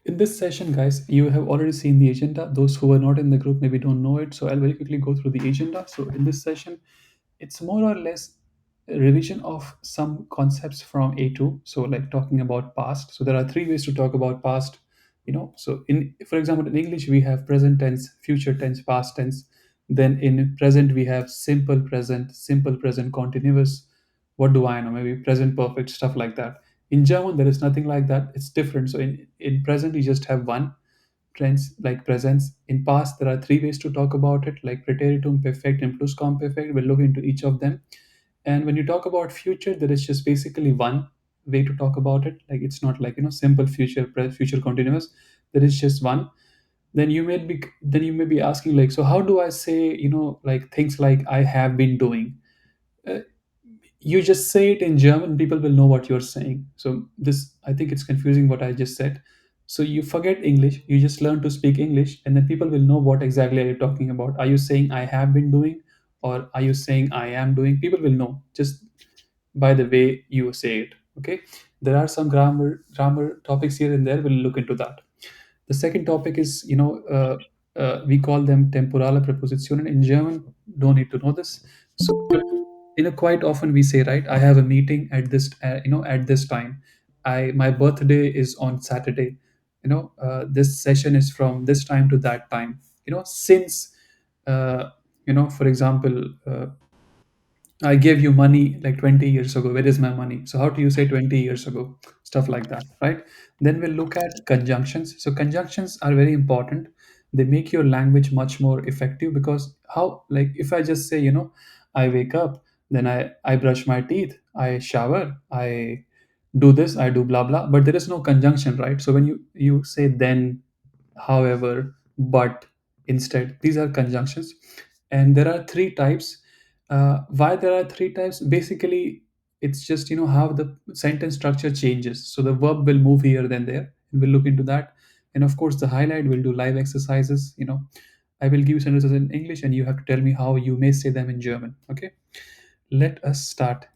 In this session, guys, you have already seen the agenda. Those who are not in the group maybe don't know it. So I'll very quickly go through the agenda. So in this session, it's more or less a revision of some concepts from A2. So like talking about past. So there are three ways to talk about past. So in for example, in English we have present tense, future tense, past tense. Then in present we have simple present, continuous. What do I know? Maybe present perfect, stuff like that. In German, there is nothing like that. It's different. So in present, you just have one tense like presence. In past, there are three ways to talk about it, like Präteritum, Perfekt, and Plusquamperfekt. We'll look into each of them. And when you talk about future, there is just basically one way to talk about it. Like it's not like simple future, future continuous. There is just one. Then you may be asking like, so how do I say like things like I have been doing? Uh, you just say it in German, people will know what you're saying. So this, I think it's confusing what I just said. So you forget English, you just learn to speak English, and then people will know what exactly are you talking about. Are you saying I have been doing, or are you saying I am doing? People will know just by the way you say it. Okay, there are some grammar topics here and there. We'll look into that. The second topic is we call them temporale Prepositionen in German. Don't need to know this. So quite often we say, right, I have a meeting at this at this time. My birthday is on Saturday. This session is from this time to that time. Since for example, I gave you money like 20 years ago. Where is my money? So, how do you say 20 years ago? Stuff like that, right? Then we'll look at conjunctions. So, conjunctions are very important. They make your language much more effective because like, if I just say, I wake up, then I brush my teeth, I shower, I do this, I do blah, blah, but there is no conjunction, right? So, when you say then, however, but, instead, these are conjunctions. And there are three types. Why there are three types? Basically, it's just how the sentence structure changes. So the verb will move here then there, and we'll look into that. And of course, the highlight will do live exercises. I will give you sentences in English, and you have to tell me how you may say them in German. Okay, let us start.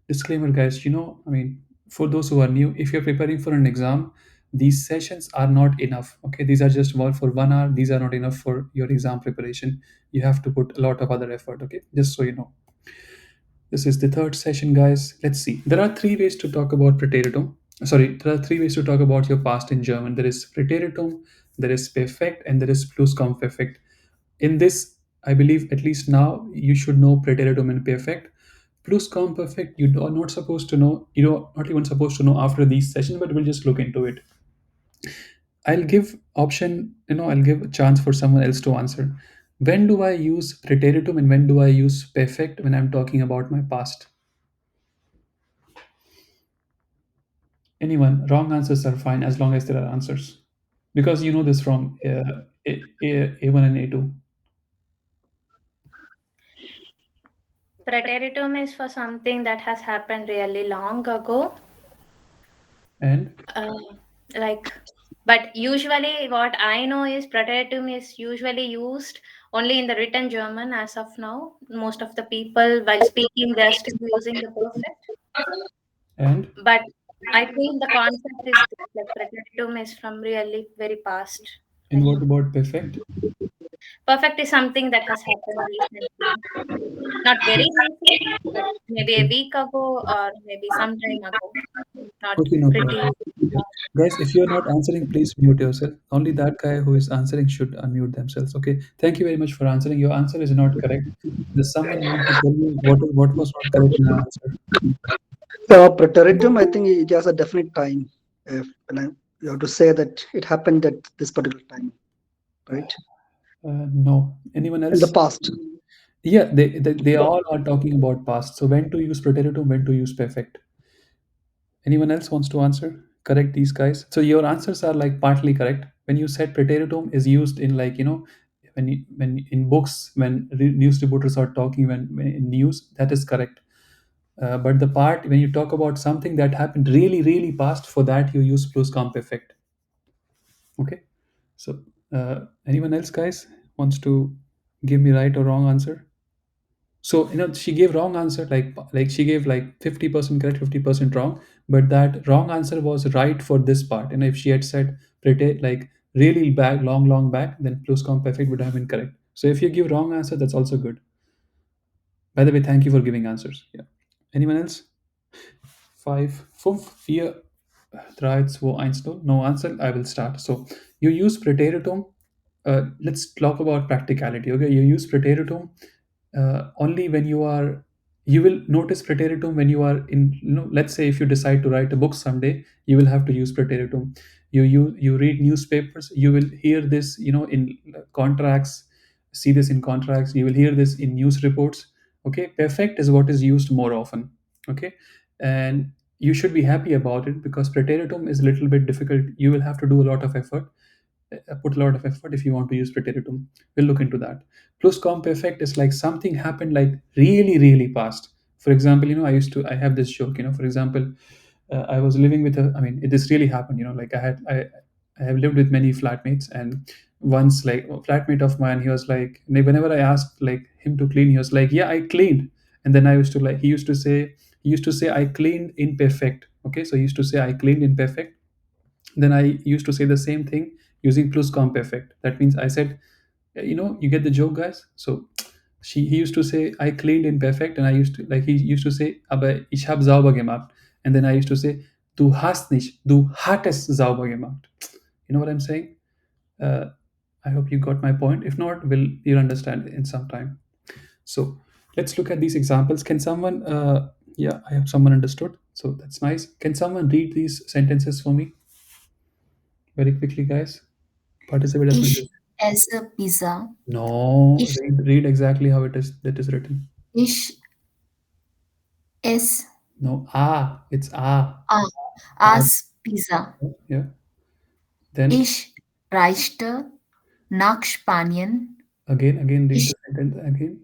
Disclaimer, guys. I mean, for those who are new, if you're preparing for an exam, these sessions are not enough. Okay, these are just one for 1 hour. These are not enough for your exam preparation. You have to put a lot of other effort. Okay, just so you know. This is the third session, guys. Let's see. There are three ways to talk about Präteritum. Sorry, there are three ways to talk about your past in German. There is Präteritum, there is Perfekt, and there is Plusquamperfekt. In this, I believe at least now you should know Präteritum and Perfekt. Plusquamperfekt, you are not supposed to know. You're not even supposed to know after these sessions, but we'll just look into it. I'll give option. I'll give a chance for someone else to answer. When do I use Präteritum and when do I use Perfekt when I'm talking about my past? Anyone? Wrong answers are fine as long as there are answers. Because you know this from A1 and A2. Preteritum is for something that has happened really long ago. And Uh, like, but usually what I know is Preteritum is usually used only in the written German as of now. Most of the people, while speaking, they're still using the perfect. and But I think the concept is this, like Preteritum is from really very past. and Like, what about perfect? perfect is something that has happened recently. Not very recent, but maybe a Okay. week ago or maybe some time ago. Not Okay, no pretty problem. long. Guys, if you're not answering, please mute yourself. Only that guy who is answering should unmute themselves. Okay. Thank you very much for answering. Your answer is not correct. Does someone want to tell me what was not correct in your answer? The Preteritum, I think it has a definite time. If when you have to say that it happened at this particular time, right? No. Anyone In the else? past. Yeah, they all are talking about past. So when to use preteritum, when to use perfect. Anyone else wants to answer? Correct these guys. So your answers are like partly correct. When you said preteritum is used in like when in books when news reporters are talking when in news, that is correct. But the part when you talk about something that happened really really past, for that you use plusquamperfekt. Okay. So anyone else guys wants to give me right or wrong answer? So she gave wrong answer, like she gave like 50% correct, 50% wrong, but that wrong answer was right for this part. And if she had said like really back, long back, then plusquamperfekt would have been correct. So if you give wrong answer, that's also good. By the way, thank you for giving answers. Yeah. Anyone else? Five, fünf, vier, drei, zwei, eins, null. No answer. I will start. So you use Präteritum. Let's talk about practicality. Okay, you use Präteritum only when you are. You will notice Präteritum when you are in. Let's say if you decide to write a book someday, you will have to use Präteritum. You read newspapers. You will hear this. In contracts. See this in contracts. You will hear this in news reports. Okay, perfect is what is used more often. Okay, and you should be happy about it because Präteritum is a little bit difficult. You will have to do a lot of effort, put a lot of effort if you want to use Präteritum. We'll look into that. Plusquamperfekt is like something happened like really, really fast. For example, I have this joke. For example, I was living with a. I mean, this really happened. Like I have lived with many flatmates, and once like a flatmate of mine, he was like, whenever I asked like him to clean, he was like, yeah, I cleaned, and then I used to like he used to say I cleaned in perfect. Okay, so he used to say I cleaned in perfect. Then I used to say the same thing using plusquamperfekt. That means I said, you get the joke, guys. So he used to say I cleaned in perfect, and I used to like he used to say, aber ich habe sauber gemacht, and then I used to say, du hast nicht, du hattest sauber gemacht. You know what I'm saying? Uh, I hope you got my point. If not, you'll understand in some time. So let's look at these examples. Can someone? Yeah, I have someone understood. So that's nice. Can someone read these sentences for me very quickly, guys? Participate as much Ich as. esse Pizza. No, Ich, read exactly how it is that is written. ich esse No, ah, it's ah. ah, Ah, as Pizza. yeah. Then Ich reiste nach Spanien. again, read Ich, the sentence again.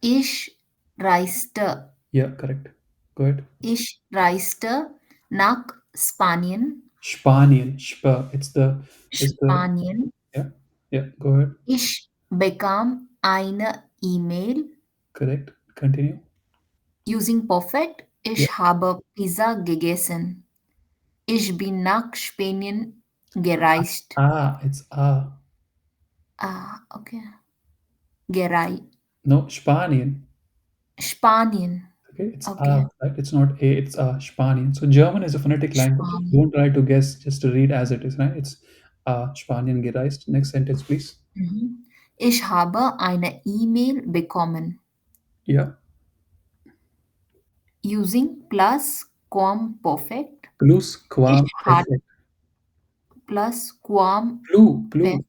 ich reiste, Yeah, correct. Go ahead. ich reiste nach Spanien. Spanien, spa. It's the Spanien. yeah, yeah. Go ahead. Ich bekam eine E-Mail Correct. Continue. using Perfekt. Yeah. Ich habe Pizza gegessen. Ich bin nach Spanien gereist. Ah, it's ah. Ah, okay. Gerei. No, Spanien. Spanien. Okay, it's Okay. ah, right? It's not a, it's Spanien. So German is a phonetic language. Spanien. Don't try to guess, just to read as it is, right? It's Spanien gereist. Next sentence, please. Mhm. Ich habe eine E-Mail bekommen Yeah. using Plusquamperfekt. Plus, Ich quam, hatte perfect. Plusquamperfekt.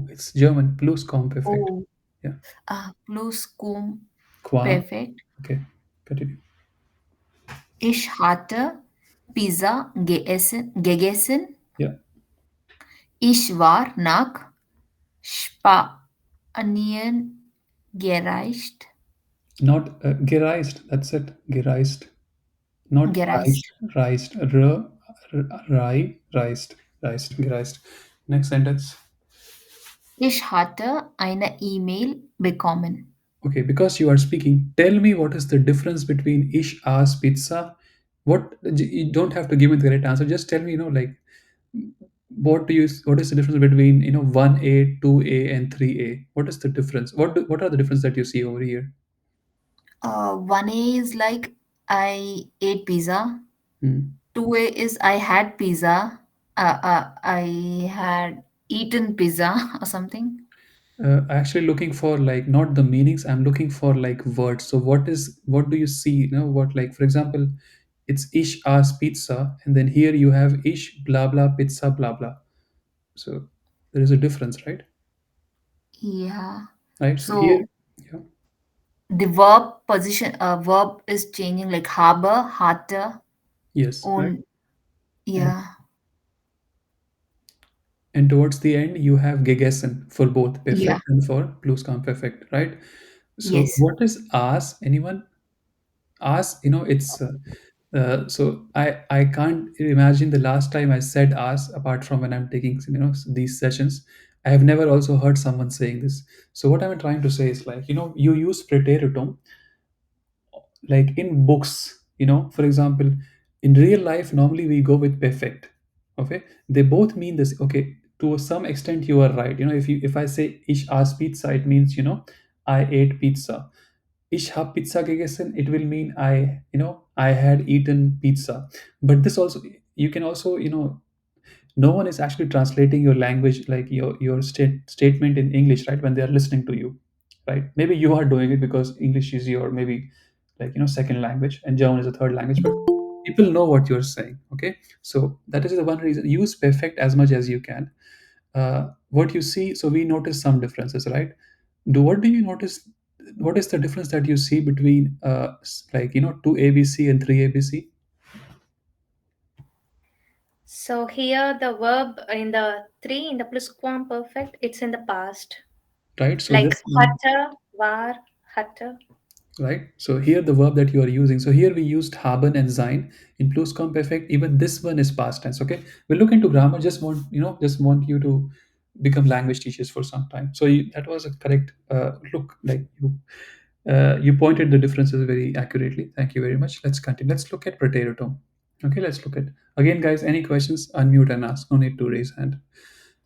It's German. Plus, quam, perfect. Oh, Yeah. Quam. Plusquamperfekt. Okay. Continue. Ich hatte Pizza gegessen. Yeah. Ich war nach Spanien gereist. Not gereist. That's it. Gereist. Not reist. Gereist. Reist. Reist. Reist. Gereist. Next sentence. Ich hatte eine E-Mail bekommen. Okay, because you are speaking, tell me what is the difference between ish, as, pizza. You don't have to give me the correct answer. Just tell me, like what is the difference between 1A, 2A, and 3A? What is the difference? What are the difference that you see over here? 1A is like I ate pizza. Hmm. 2A is I had pizza. I had eaten pizza or something. Actually looking for like not the meanings. I'm looking for like words. So what do you see? What, like, for example, it's ish, as, pizza, and then here you have ish, blah blah, pizza, blah blah. So there is a difference, right? Yeah. Right. So here, So yeah, the verb is changing like habe, hatte, yes, right. und. And Yeah. and towards the end you have gegessen for both Yeah. perfect and for plusquamperfekt, right? So Yes. what is as? Anyone? As, it's so I can't imagine the last time I said as, apart from when I'm taking these sessions. I have never also heard someone saying this. So what I'm trying to say is, like, you use Präteritum like in books. For example, in real life normally we go with perfect. Okay, they both mean this. Okay, to some extent you are right. If I say ich aß pizza, it means I ate pizza. Ich hab Pizza gegessen, it will mean I had eaten pizza. But this also, you can also, no one is actually translating your language, like your statement in English, right? When they are listening to you, right? Maybe you are doing it because English is your maybe like second language and German is a third language, but people know what you're saying. Okay, so that is the one reason. Use perfect as much as you can. What you see, so we notice some differences, right? What do you notice? What is the difference that you see between like 2 ABC and 3 ABC? So here the verb in the three in the plusquamperfekt, it's in the past. Right, so Like this one, hatte, war, hatte. right, so here the verb that you are using, so here we used haben and sein. In plusquamperfekt, even this one is past tense. Okay, we'll look into grammar. Just want you to become language teachers for some time. So that was a correct look, like you pointed the differences very accurately. Thank you very much. Let's continue. Let's look at Präteritum. Okay, let's look at again, guys. Any questions? Unmute and ask. No need to raise hand.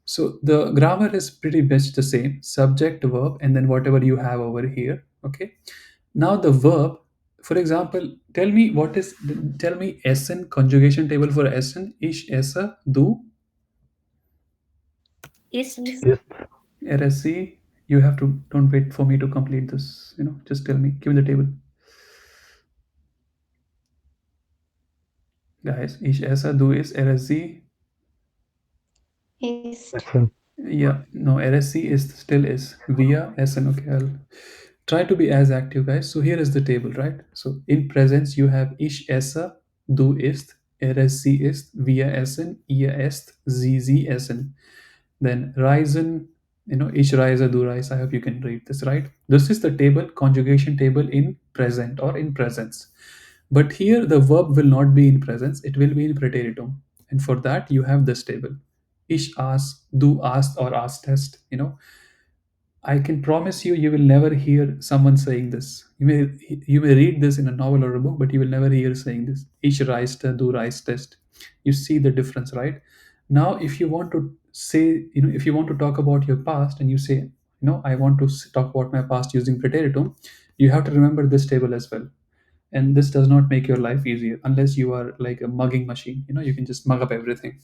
So the grammar is pretty much the same: subject, verb, and then whatever you have over here. Okay. Now the verb, for example, tell me Essen conjugation table for Essen. Ich esse, du, Ist. RSC. You have to, don't wait for me to complete this. Just tell me. Give me the table, guys. Ich esse, du is RSC. Ist. Yeah, no, RSC is still is. Wir essen. Okay, I'll try to be as active, guys. So here is the table, right? So in presence, you have ich esse, du isst, RSC ist, wir essen, ihr esst, sie essen. Then reisen, ich reise, du reist. I hope you can read this, right? This is the table, conjugation table in present or in presence. But here the verb will not be in presence, it will be in preteritum. And for that, you have this table. Ich asked, du asked, or askest. I can promise you, you will never hear someone saying this. You may read this in a novel or a book, but you will never hear saying this. Ich reiste, du reistest. You see the difference, right? Now, if you want to say, if you want to talk about your past and you say, I want to talk about my past using preteritum, you have to remember this table as well. And this does not make your life easier unless you are like a mugging machine. You can just mug up everything.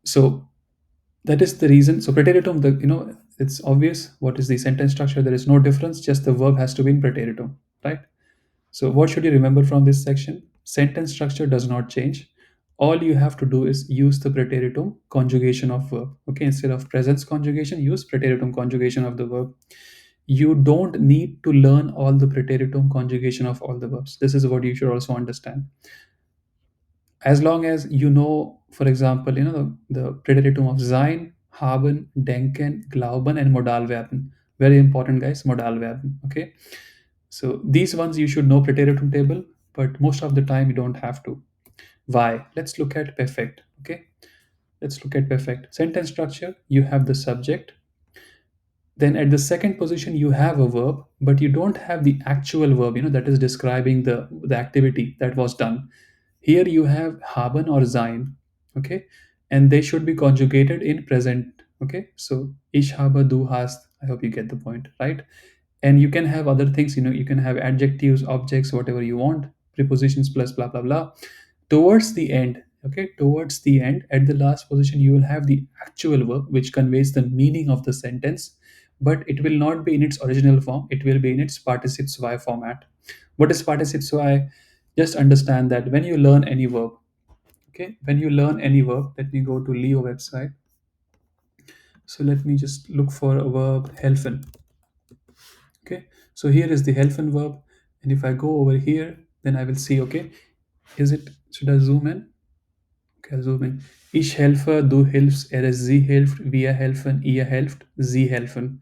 So that is the reason. So preteritum, it's obvious what is the sentence structure. There is no difference, just the verb has to be in preteritum, right? So what should you remember from this section? Sentence structure does not change. All you have to do is use the preteritum conjugation of verb. Okay, instead of presence conjugation, use preteritum conjugation of the verb. You don't need to learn all the preteritum conjugation of all the verbs. This is what you should also understand. As long as you know, for example, the preteritum of sein, haben, denken, glauben, and modalverben. Very important, guys, modalverben. Okay, so these ones you should know preteritum table, but most of the time you don't have to. Why? Let's look at perfect. Okay, let's look at perfect. Sentence structure: you have the subject, then at the second position you have a verb, but you don't have the actual verb, that is describing the activity that was done. Here you have haben or sein. Okay, and they should be conjugated in present. Okay, so ich habe, du hast. I hope you get the point, right? And you can have other things, you can have adjectives, objects, whatever you want, prepositions plus blah blah blah. Towards the end, okay, towards the end, at the last position, you will have the actual verb which conveys the meaning of the sentence, but it will not be in its original form, it will be in its participe zwei format. What is participe zwei? Just understand that when you learn any verb, okay, when you learn any verb, let me go to Leo website. So let me just look for a verb, helfen. Okay, so here is the helfen verb, and if I go over here, then I will see, okay, should I zoom in? Okay, I'll zoom in. Ich helfe, du hilfst, sie hilft, wir helfen, ihr helft, sie helfen.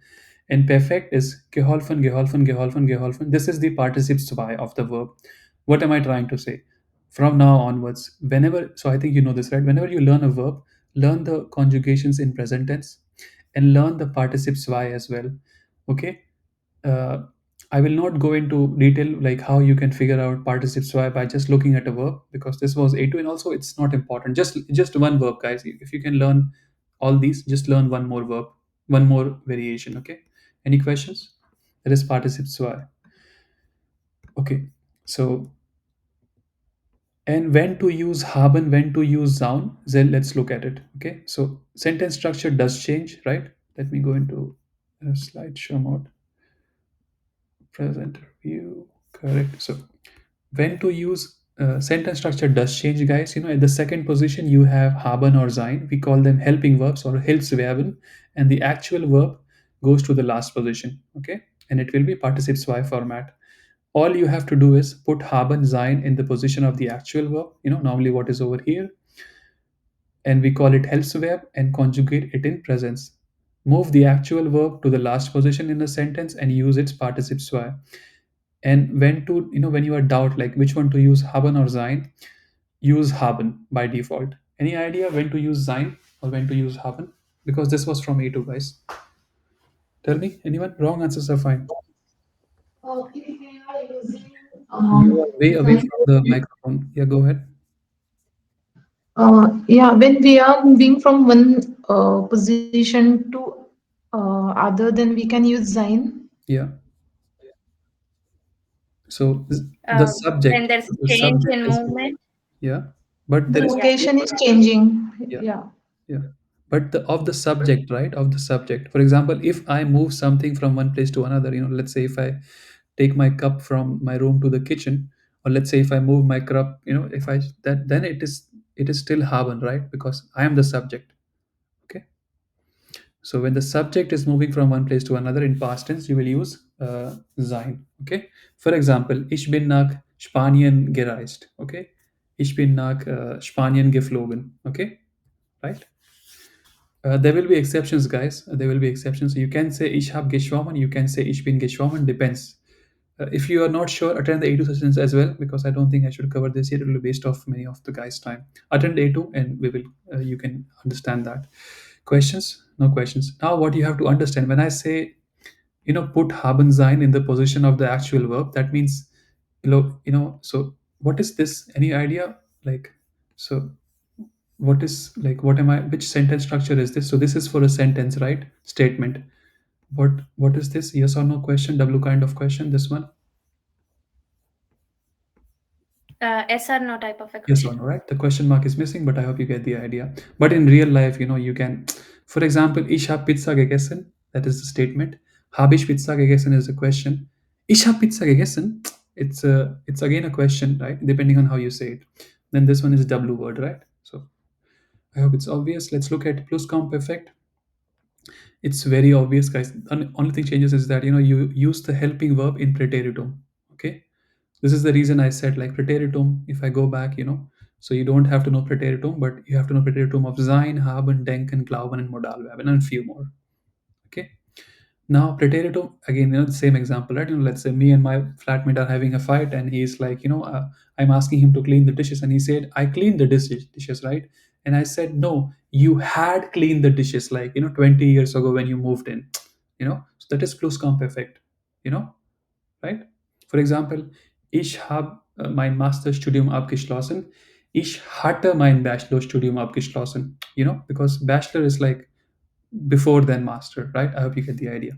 And perfect is geholfen, geholfen, geholfen, geholfen. This is the participe zwei of the verb. What am I trying to say? From now onwards, so I think you know this, right? Whenever you learn a verb, learn the conjugations in present tense and learn the participe zwei as well. Okay? Uh, I will not go into detail like how you can figure out participle y by just looking at a verb, because this was A2, and also it's not important. Just one verb, guys. If you can learn all these, just learn one more verb, one more variation. Okay. Any questions? That is participle y. Okay. So, and when to use haben, when to use sound, then let's look at it. Okay. So sentence structure does change, right? Let me go into slideshow mode. Presenter view. Correct. So when to use sentence structure does change, guys. At the second position you have haben or sein. We call them helping verbs or hilfsverben, and the actual verb goes to the last position. Okay, and it will be participes y format. All you have to do is put haben sein in the position of the actual verb. Normally what is over here, and we call it hilfsverb, and conjugate it in presence. Move the actual verb to the last position in the sentence and use its participes y. And when you are doubt like which one to use, haben or sein, use haben by default. Any idea when to use sein or when to use haben? Because this was from A2, guys. Tell me, anyone? Wrong answers are fine. If we are using You are way away design, from the microphone. Yeah, go ahead. yeah, when we are moving from one position to other, then we can use Zine. Yeah. So the Uh, when subject, there's the change subject in is, movement. yeah, but The there is, Yeah. location is changing. yeah, Yeah. yeah. But of the subject, right? Of the subject. For example, if I move something from one place to another, let's say if I take my cup from my room to the kitchen, or let's say if I move my cup, if I that then it is still haben, right? Because I am the subject. Okay. So when the subject is moving from one place to another in past tense, you will use sein. Okay. For example, ich bin nach Spanien gereist. Okay. Ich bin nach Spanien geflogen. Okay. Right. There will be exceptions, guys. There will be exceptions. You can say ich hab geschwommen. You can say ich bin geschwommen. Depends. If you are not sure, attend the A2 sessions as well, because I don't think I should cover this here. It will be waste of many of the guys' time. Attend A2 and we will. You can understand that. Questions? No questions. Now, what you have to understand when I say, put haben sein in the position of the actual verb, that means, So what is this? Any idea? Like, so what is like? What am I? Which sentence structure is this? So this is for a sentence, right? Statement. What is this? Yes or no question? W kind of question. This one. S or no type of a Yes or question. no, right? The question mark is missing, but I hope you get the idea. But in real life, you can, for example, ich habe Pizza gegessen. That is the statement. Habe ich Pizza gegessen is a question. Ich habe Pizza gegessen. It's again a question, right? Depending on how you say it. Then this one is W word, right? So I hope it's obvious. Let's look at Plusquamperfekt. It's very obvious, guys. Only thing changes is that you use the helping verb in Präteritum. Okay, this is the reason I said like Präteritum. If I go back, so you don't have to know Präteritum, but you have to know Präteritum of sein, haben, denken, glauben, and Modalverben, and a few more. Okay. Now, Präteritum, again, the same example, right? Let's say me and my flatmate are having a fight, and he's like, I'm asking him to clean the dishes, and he said, I cleaned the dishes, right? And I said, no, you had cleaned the dishes, like, 20 years ago when you moved in, So that is Plusquamperfekt, you know, right? For example, ich habe mein Masterstudium abgeschlossen. Ich hatte mein Bachelorstudium abgeschlossen, because bachelor is like before then master, right? I hope you get the idea.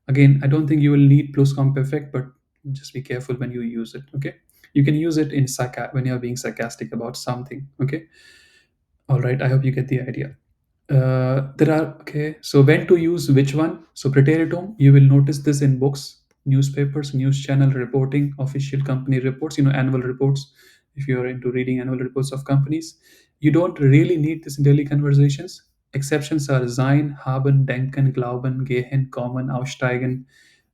Again, I don't think you will need plusquamperfect, but just be careful when you use it. Okay, you can use it in when you're being sarcastic about something. Okay, all right, I hope you get the idea. There are, okay, so when to use which one? So Preteritum, you will notice this in books, newspapers, news channel reporting, official company reports, annual reports. If you're into reading annual reports of companies, you don't really need this in daily conversations. Exceptions are sein, haben, denken, glauben, gehen, kommen, aussteigen,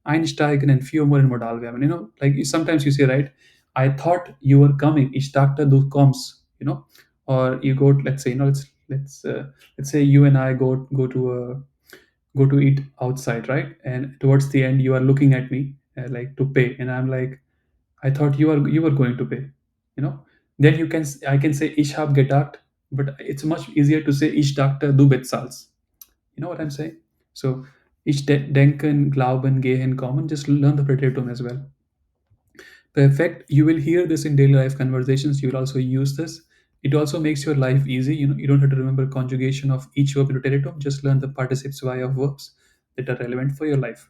einsteigen, and few more in Modalverben. Like sometimes you say, right, I thought you were coming, ich dachte du kommst, or you go, let's say, let's say you and I go to eat outside, right? And towards the end, you are looking at me like to pay, and I'm like, I thought you were going to pay, you know. Then I can say ich hab gedacht, but it's much easier to say ich dachte du bezahlst. You know what I'm saying? So Ich denken, glauben, gehen, kommen. Just learn the Präteritum as well. Perfect. You will hear this in daily life conversations. You will also use this. It also makes your life easy. You don't have to remember conjugation of each verb in Präteritum. Just learn the participes y of verbs that are relevant for your life.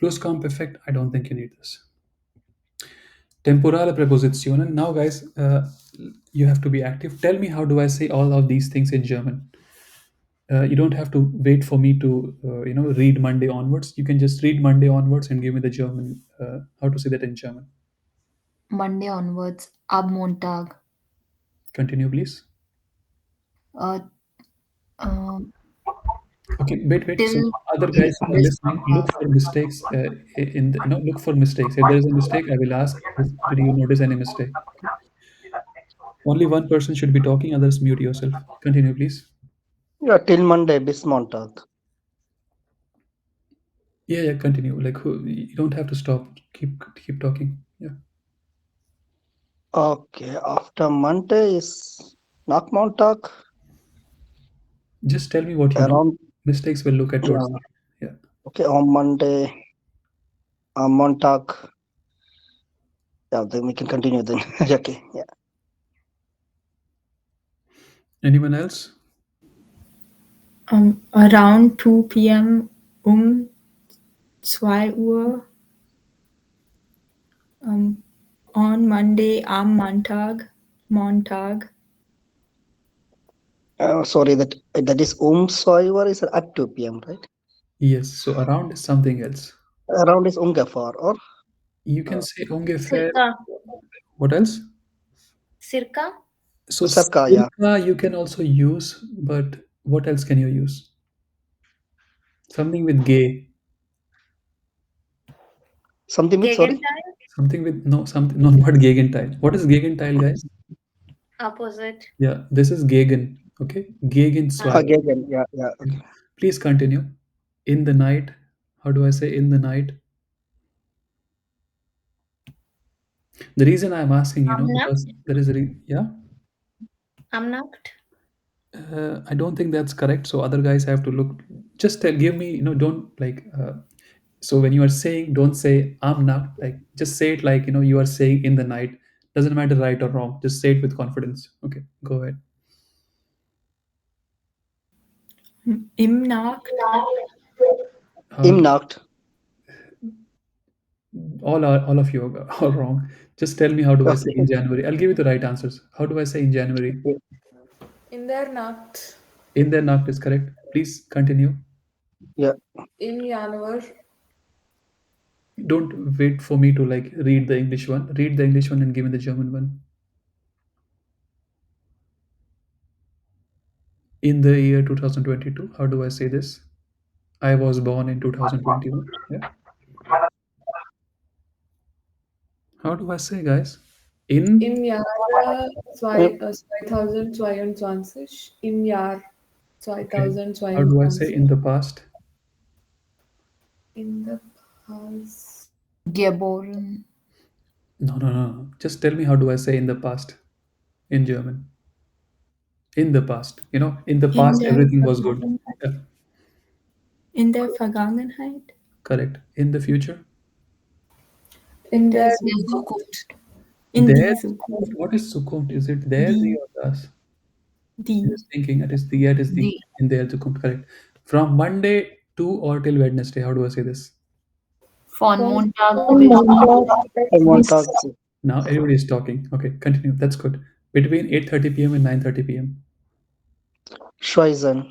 Plusquamperfekt. I don't think you need this. Temporale Präpositionen. Now, guys, you have to be active. Tell me, how do I say all of these things in German? You don't have to wait for me to, read Monday onwards. You can just read Monday onwards and give me the German. How to say that in German? Monday onwards, ab Montag. Continue, please. Uh, um, Okay, wait. So till other till guys who are this listening, look Montag. for mistakes. Look for mistakes. If there is a mistake, I will ask. Did you notice any mistake? Okay. Only one person should be talking. Others mute yourself. Continue, please. Yeah, till Monday, bis Montag. Yeah. Continue. Like, you don't have to stop. Keep talking. Yeah. Okay, after Monday is nach Montag. Just tell me what you know. Around, Mistakes will look at towards yeah. the end. Yeah. Okay, on Monday, Montag. Yeah, then we can continue then. Okay, yeah. Anyone else? Around 2 p.m. 2 Uhr. On Monday, am Montag. Sorry, that is Soiver is at 2 p.m., right? Yes. So around is something else. Around is ungefähr, or You can say ungefähr. Circa. What else? Circa. So circa, yeah. circa you can also use, but what else can you use? Something with gay. Something with, sorry? Gegenteil. Something with no something no not Gegenteil. What is Gegenteil, guys? Opposite. Yeah, this is Gegen. Okay, Gegen zwei. Again, yeah, yeah. Okay. Please continue. In the night. How do I say in the night? The reason I'm asking, Am because Nacht. there is yeah. Am Nacht. I don't think that's correct. So other guys have to look. Just give me, don't like. So when you are saying, don't say I'm not, like, just say it like, you are saying in the night. Doesn't matter right or wrong. Just say it with confidence. Okay, go ahead. Im Nacht. Im Uh, Nacht. all of you are wrong. Just tell me, how do I say Okay. in January? I'll give you the right answers. How do I say in January? In der Nacht. In the Nacht is correct. Please continue. Yeah. Im Januar. Don't wait for me to like read the English one. Read the English one and give me the German one. In the year 2022, how do I say this? I was born in 2021. Yeah. How do I say, guys? In Im Jahre Im, 2022. Im Jahr Okay. How do I say 2022. in the past? In the past. Geboren. No. Just tell me, how do I say in the past in German? In the past. In the In past, der everything was good. Vergangenheit. Yeah, In der Vergangenheit. correct. In the future? In der In der Zukunft. In There? die Zukunft. What is Zukunft? Is it there, the, Die. or das? I Die. was thinking it is the Die. in there Zukunft, correct. From Monday to or till Wednesday, how do I say this? Von von Montag bis Montag Montag. bis Now everybody is talking. Okay, continue. That's good. Between 8:30 p.m. and 9:30 p.m. Schweizen.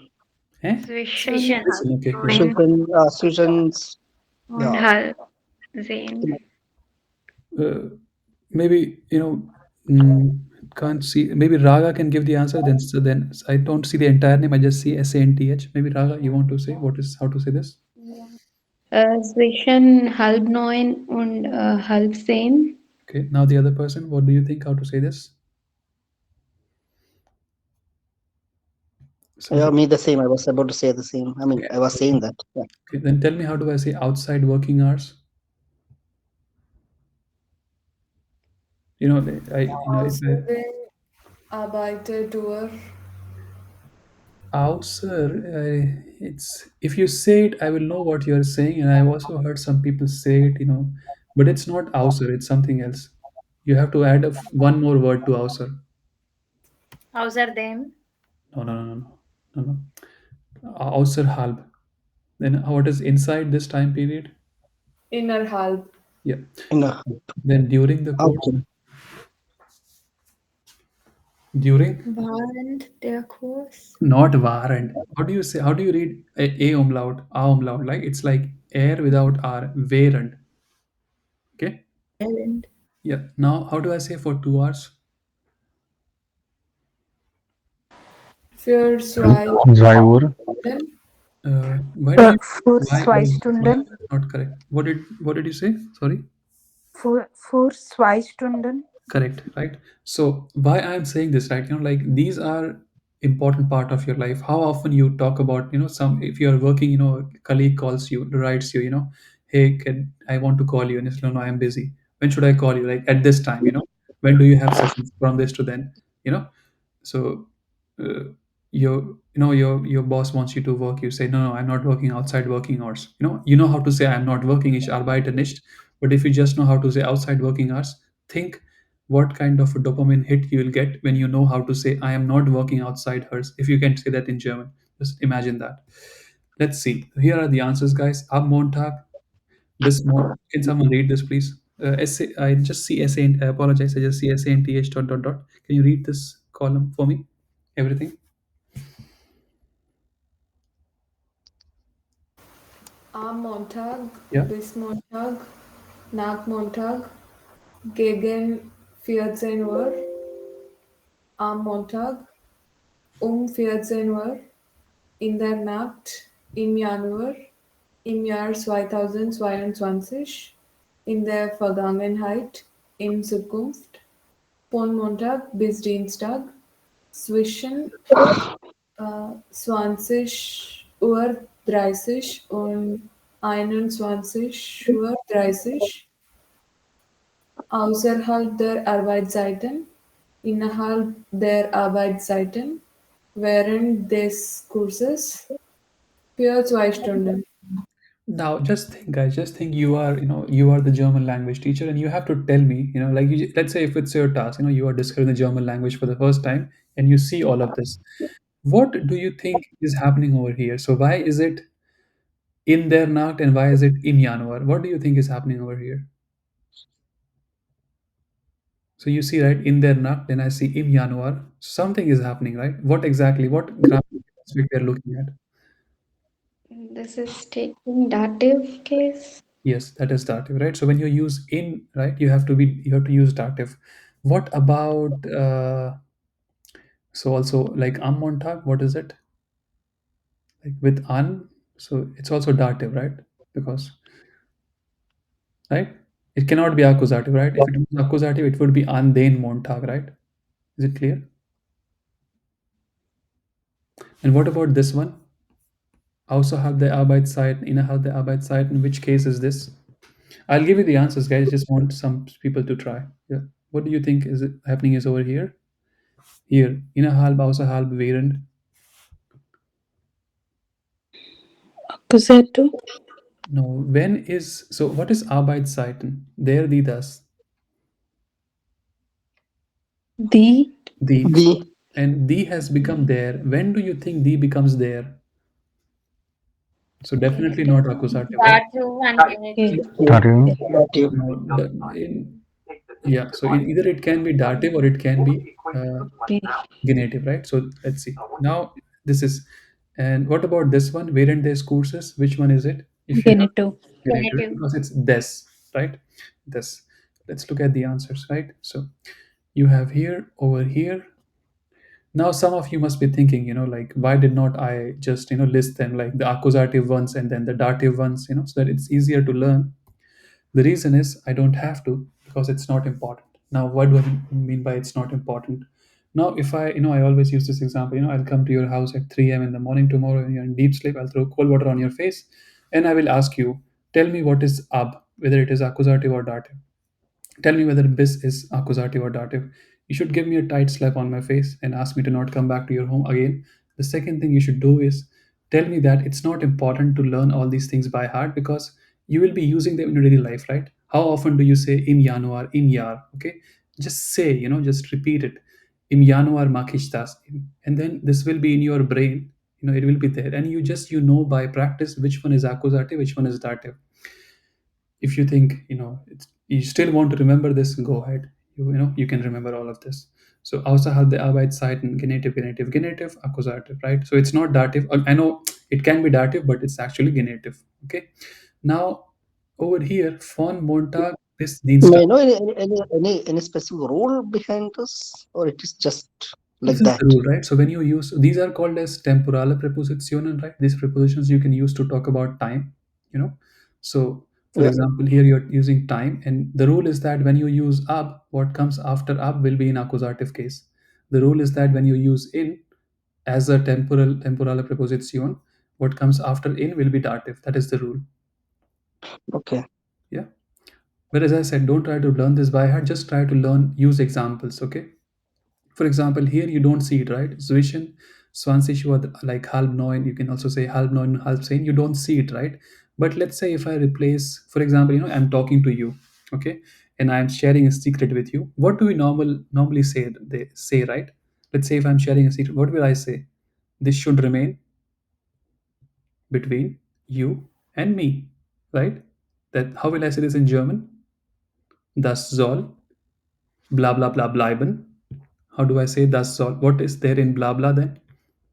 Eh? Zwischen Listen, okay, go ahead. neun Zwischen, und yeah. halb zehn. Maybe can't see. Maybe Raga can give the answer. Then I don't see the entire name. I just see SANTH. Maybe Raga, you want to say what is how to say this? Zwischen halb neun und halb zehn. Okay. Now the other person. What do you think? How to say this? Yeah, Something. me the same. I was about to say the same. I mean, Okay. I was saying that. Yeah. Okay. Then tell me, how do I say outside working hours? I if I Außerdem arbeitet durch Außer, it's if you say it, I will know what you're saying, and I've also heard some people say it, but it's not außer, it's something else. You have to add one more word to außer. Außerdem. No, no, no, no, no, no. Außerhalb. Then what is inside this time period? Innerhalb. Yeah. In a Then during the course, okay. during, Während der Kurs. not während. How do you say? How do you read a umlaut, a umlaut? Like it's like air without r, während. Okay. Während. Yeah. Now, how do I say for 2 hours? Für zwei 3 Uhr. Stunden. Why do you Für zwei why Stunden. not correct? What did you say? Sorry. Für 2 Stunden. Correct, right? So why I'm saying this, right? Like these are important part of your life. How often you talk about, some if you are working, a colleague calls you, writes you, hey, can I want to call you, and it's no, I am busy. When should I call you? Like at this time, when do you have sessions from this to then, you know? So uh, your boss wants you to work. You say no, no, I'm not working outside working hours. You know how to say I'm not working. Ich arbeite nicht. But if you just know how to say outside working hours, think what kind of a dopamine hit you will get when you know how to say I am not working outside hers. If you can say that in German, just imagine that. Let's see. Here are the answers, guys. Am Montag. Can someone read this, please? Essay. I just see essay. I apologize. I just see essay and th dot dot dot. Can you read this column for me? Everything. Am Montag, Yeah. bis Montag, nach Montag, gegen 14 Uhr, am Montag, 14 Uhr, in der Nacht, im Januar, im Jahr 2022, in der Vergangenheit, in Zukunft, von Montag bis Dienstag, zwischen 20:30 und 21:30 außerhalb der Arbeitszeiten, innerhalb der Arbeitszeiten, während des Kurses für 2 Stunden. Now, just think, guys. Just think you are the German language teacher, and you have to tell me, like let's say if it's your task, you are discovering the German language for the first time, and you see all of this. What do you think is happening over here? So why is it in der Nacht and why is it im Januar? What do you think is happening over here? So you see, right, in der Nacht, then I see im Januar. Something is happening, right? What exactly? What grammar aspect we are looking at? This is taking dative case. Yes, that is dative, right? So when you use in, right, you have to use dative. What about so also like am Montag? What is it like with an? So it's also dative, right? Because right, it cannot be accusative, right? If it was accusative, it would be an den Montag, right? Is it clear? And what about this one? Außerhalb der Arbeitszeit, innerhalb der Arbeitszeit. In which case is this? I'll give you the answers, guys. I just want some people to try. Yeah. What do you think is it happening is over here? Here, innerhalb, außerhalb, während. Accusative. No, when is so? What is Arbeitszeiten? There, die, das, Die. the, The and the has become there. When do you think the becomes there? So definitely Genitive. not accusative, right? Dative and genitive. Dative. dative. No, yeah. So either it can be dative or it can be Okay. genitive, right? So let's see. Now this is, and what about this one? Während des Kurses, which one is it? If you have Genitive. genitive, Genitive. because it's des, right? Des. Let's look at the answers, right? So you have here, over here. Now some of you must be thinking, like why did not I just list them like the accusative ones and then the dative ones, so that it's easier to learn. The reason is I don't have to because it's not important. Now, what do I mean by it's not important? Now, if I always use this example, I'll come to your house at 3 a.m. in the morning tomorrow and you're in deep sleep. I'll throw cold water on your face and I will ask you, tell me what is ab, whether it is accusative or dative. Tell me whether bis is accusative or dative. You should give me a tight slap on my face and ask me to not come back to your home again The second thing you should do is tell me that it's not important to learn all these things by heart because you will be using them in your daily life, right? How often do you say im januar, im yar? Okay, just say, just repeat it. Im januar mache ich das. And then this will be in your brain, it will be there. And you know by practice which one is accusative, which one is dative. If you think you still want to remember this, go ahead. You can remember all of this. So außerhalb der Arbeitszeiten, Genitive, Genitive, Genitive, Accusative, right? So it's not dative. I know it can be dative, but it's actually Genitive. Okay. Now over here, von Montag bis May Dienstag. I know any specific rule behind this, or it is just This like is that? the rule, right? So when you use these are called as temporale Präpositionen, right? These prepositions you can use to talk about time, you know. So for Yeah. example, here you're using time, and the rule is that when you use ab, what comes after ab will be in accusative case. The rule is that when you use in as a temporale preposition, what comes after in will be dative. That is the rule. Okay. Yeah. But as I said, don't try to learn this by heart. Just try to use examples. Okay. For example, here you don't see it, right? Zwischen 20 Uhr, like halb neun, you can also say halb neun, halb zehn. You don't see it, right? But let's say if I replace, for example, I'm talking to you, okay, and I'm sharing a secret with you. What do we normally say? They say, right? Let's say if I'm sharing a secret, what will I say? This should remain between you and me, right? That how will I say this in German? Das soll blah blah blah bleiben. How do I say das soll? What is there in blah blah then?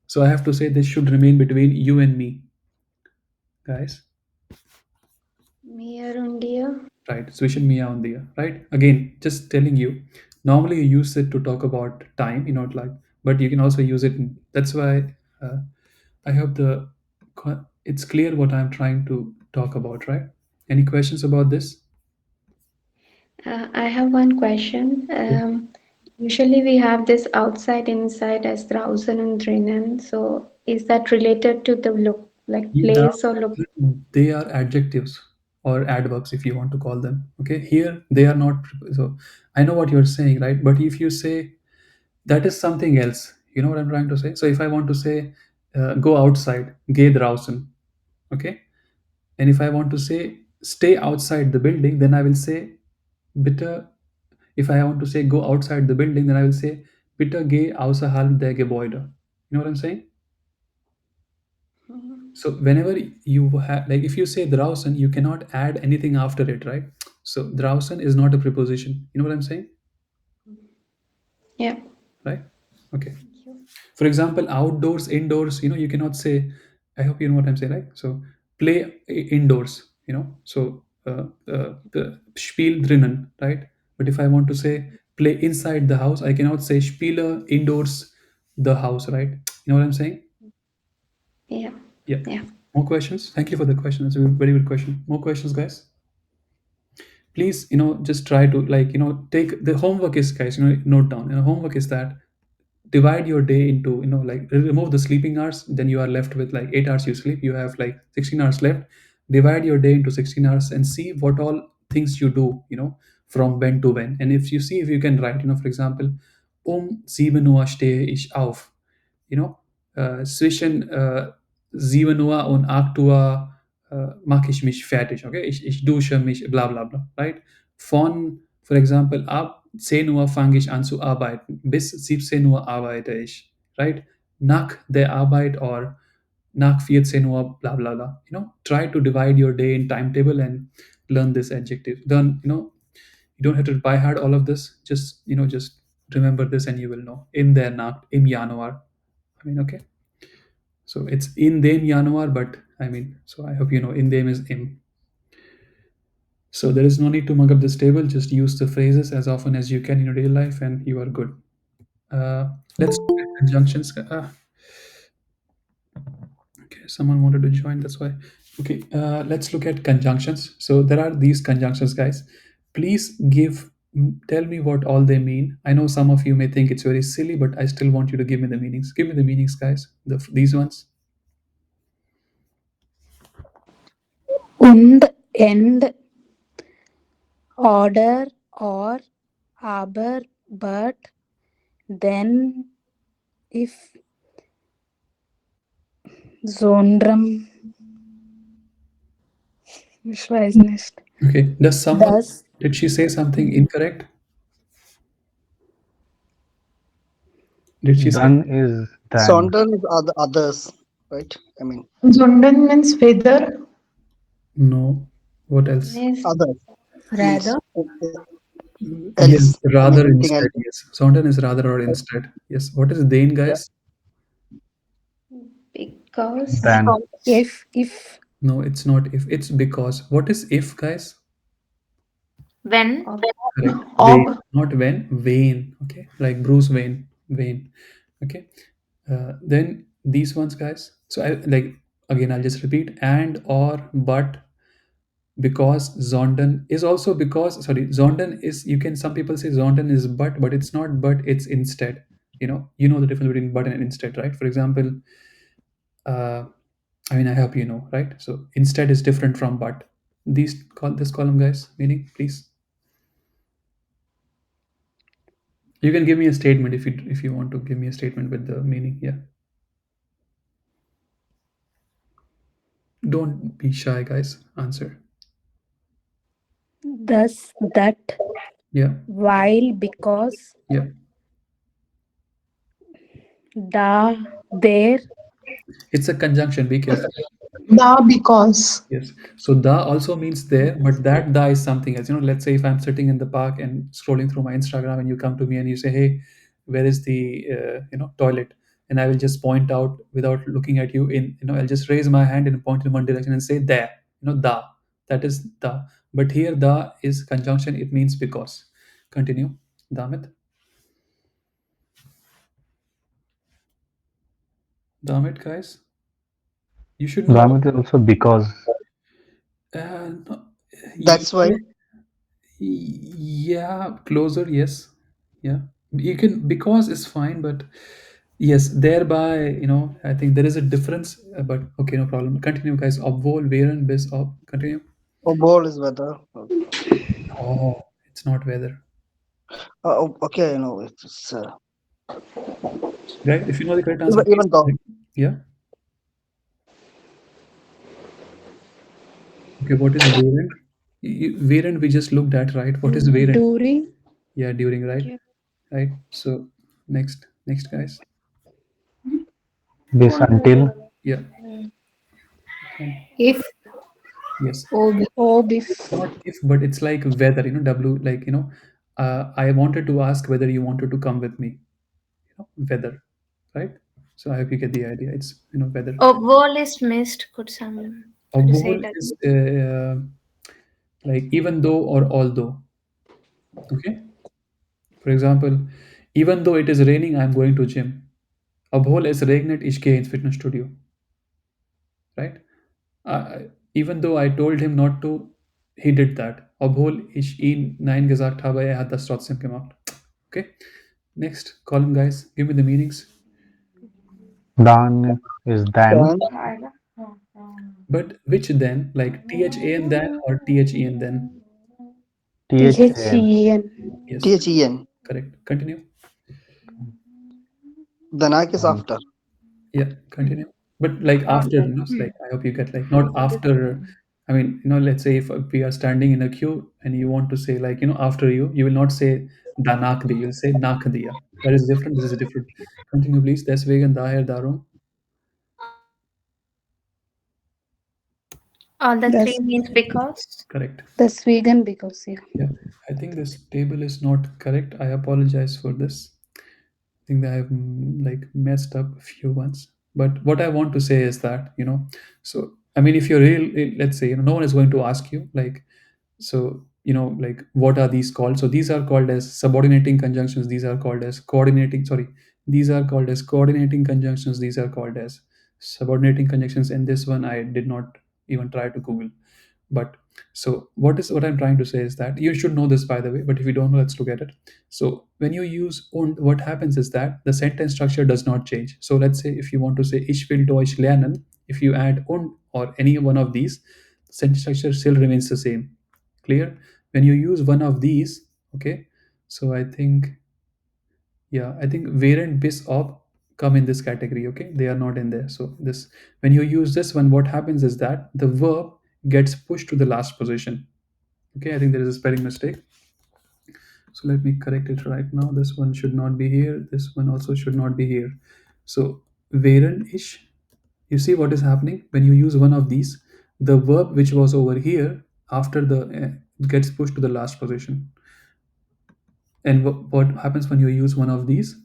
So I have to say this should remain between you and me, guys. Mir und dir. Right. Zwischen mir und dir. Right. Again, just telling you. Normally you use it to talk about time, like, but you can also use it. That's why I hope it's clear what I'm trying to talk about. Right. Any questions about this? I have one question. Usually we have this outside, inside as draußen and drinnen. So is that related to the look, like Yeah, place or look? they are adjectives or adverbs if you want to call them. Okay, here they are not. So I know what you're saying, right? But if you say that is something else, you know what I'm trying to say. So if I want to say go outside, geh draußen, okay, and if I want to say stay outside the building, then I will say bitte. If I want to say go outside the building, then I will say bitte geh außerhalb der Gebäude. You know what I'm saying? Mhm. So whenever you have, like, if you say draußen, you cannot add anything after it, right? So draußen is not a preposition. You know what I'm saying, Yeah. right? Okay. Thank you. For example, outdoors, indoors, you cannot say. I hope you know what I'm saying, right? So play indoors. So the Spiel drinnen, right? But if I want to say play inside the house, I cannot say Spiele indoors the house, right? You know what I'm saying? Yeah. Yeah. Yeah. More questions? Thank you for the question. That's a very good question. More questions, guys? Please, just try to, like, take the homework is, guys, note down. Homework is that divide your day into, like, remove the sleeping hours, then you are left with like 8 hours you sleep, you have like 16 hours left. Divide your day into 16 hours and see what all things you do, from when to when. And if you can write, for example, 7 Uhr stehe ich auf, zwischen 7 Uhr und 8 Uhr mache ich mich fertig, okay? Ich dusche mich, bla bla bla, right? For example, ab 10 Uhr fange ich an zu arbeiten, bis 17 Uhr arbeite ich, right? Nach der Arbeit or nach 14 Uhr, bla bla bla. Try to divide your day in timetable and learn this adjective. Then, you don't have to by heart all of this. Just remember this and you will know. In der Nacht, im Januar. Okay. So it's in dem Januar, but so I hope you know in dem is im. So there is no need to mug up this table. Just use the phrases as often as you can in your daily life, and you are good. Let's look at conjunctions. Okay, someone wanted to join. That's why. Okay, let's look at conjunctions. So there are these conjunctions, guys. Please tell me what all they mean. I know some of you may think it's very silly, but I still want you to give me the meanings. Give me the meanings, guys. These ones. Und, and, order, or, aber, but, then, if, Sondram. Ich weiß nicht. Okay. Does someone, Das did she say something incorrect? Did she say? Done is done. Sondern is others, right? I mean, Zondan means whether. No. What else? Means others means Rather, Yes, else. I mean, rather anything instead. else. Yes. Sondern is rather or instead. Yes. What is then, Yeah. guys? because Than. if No, it's not if. It's because. What is if, guys? When? of Correct. Vain. Of. Not when. Vain. Okay. Like Bruce Wayne. Vain. Okay. Then these ones, guys. So I like again. I'll just repeat. And or but because Zonden is also because sorry Zonden is you can some people say Zonden is but it's not but it's instead. You know the difference between but and instead, right? For example, uh, I mean I hope you know, right? So instead is different from but. These call this column, guys, meaning please. You can give me a statement if you want to give me a statement with the meaning. Yeah. Don't be shy, guys. Answer. thus that Yeah. while because Yeah. the there It's a conjunction. Be careful. The because. Yes. So da also means there, but that da is something else. Let's say if I'm sitting in the park and scrolling through my Instagram and you come to me and you say, "Hey, where is the toilet?" And I will just point out without looking at you. I'll just raise my hand and point in one direction and say there. Da. That is da. But here da is conjunction. It means because. Continue. Damit. Damit, guys. You should know. Dhamit is also because. No, That's why. yeah, closer, yes. Yeah. You can because is fine, but yes, thereby, I think there is a difference, but okay, no problem. Continue, guys. Obwohl, während, bis, ob. Continue. Ball is weather. Oh, it's not weather. Okay, it's Right? If you know the correct answer, even, please. even though. Yeah. Okay, what is während? Während we just looked at, right? What is während? during Yeah, during, right? yeah. Right. So next, guys. This until. Yeah. And if yes. or or if Not if, but it's like whether, w, like, I wanted to ask whether you wanted to come with me, whether, right? So I hope you get the idea. It's, whether. Oh, wall is missed. Could you say Obwohl it is again? like even though or although. Okay. For example, even though it is raining, I'm going to gym. Obwohl es regnet, ich gehe ins Fitnessstudio. Right? Even though I told him not to, he did that. Obwohl ich ihn Nein gesagt habe, er hat das trotzdem gemacht. Okay. Next column, guys. Give me the meanings. Dan is than. Then But which then? Like THAN then or THEN then? THAN. Yes. THEN. Correct. Continue. Danak is And after. Yeah. Continue. But like after, like I hope you get like not after. I mean, let's say if we are standing in a queue and you want to say like, after you will not say danak di, you'll say nak diya. That is different. This is different. Continue, please. Deswegen, daher, darum. All the three that's means because. Correct. that's vegan because yeah. Yeah. I think this table is not correct. I apologize for this. I think that I've like messed up a few ones. But what I want to say is that, so I mean, if you're real, let's say, no one is going to ask you, like, so, like, what are these called? So these are called as subordinating conjunctions. These are called as coordinating, sorry, these are called as coordinating conjunctions. These are called as subordinating conjunctions. And this one I did not even try to Google. But so what I'm trying to say is that you should know this, by the way, but if you don't know, let's look at it. So when you use und, what happens is that the sentence structure does not change. So let's say if you want to say ich will Deutsch lernen, if you add und or any one of these, sentence structure still remains the same. Clear? When you use one of these, okay, so I think, yeah, I think während bis ob come in this category. Okay, they are not in there. So this, when you use this one, what happens is that the verb gets pushed to the last position. Okay, I think there is a spelling mistake. So let me correct it right now. This one should not be here. This one also should not be here. So wären ish. You see what is happening when you use one of these. The verb which was over here after the gets pushed to the last position. And what happens when you use one of these?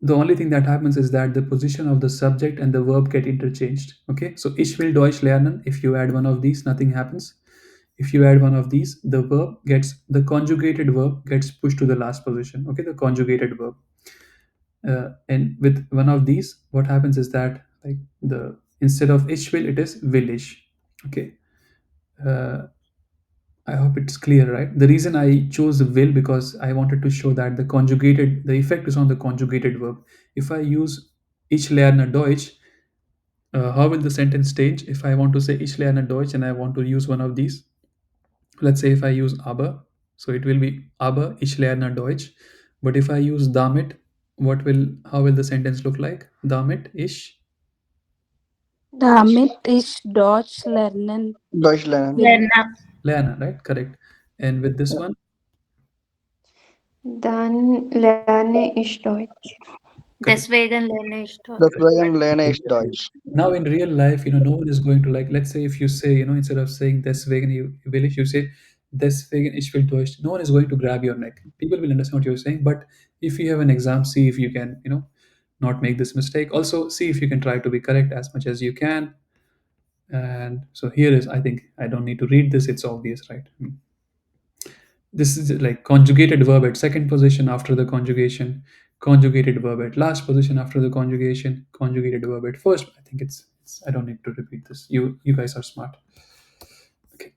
The only thing that happens is that the position of the subject and the verb get interchanged. Okay, so ich will Deutsch lernen. If you add one of these, nothing happens. If you add one of these, the conjugated verb gets pushed to the last position. Okay, the conjugated verb. And with one of these, what happens is that, like, the instead of ich will, it is will ich. Okay. Uh, I hope it's clear, right? The reason I chose will, because I wanted to show that the effect is on the conjugated verb. If I use ich lerne Deutsch, how will the sentence change? If I want to say ich lerne Deutsch and I want to use one of these, let's say if I use aber, so it will be aber ich lerne Deutsch. But if I use damit, how will the sentence look like? Damit ich Damit ich Deutsch lernen Deutschland. will. Lena. lerne, right? Correct. And with this one, Dann lerne ich Deutsch. correct. Deswegen lerne ich Deutsch. Deswegen lerne ich Deutsch. Now in real life, no one is going to, like, let's say if you say, instead of saying deswegen will ich, you say deswegen ich will Deutsch. No one is going to grab your neck. People will understand what you're saying. But if you have an exam, see if you can, not make this mistake. Also, see if you can try to be correct as much as you can. And so here is, I think I don't need to read this. It's obvious, right? This is like conjugated verb at second position after the conjugation, conjugated verb at last position after the conjugation, conjugated verb at first. I think it's I don't need to repeat this. You guys are smart. Okay.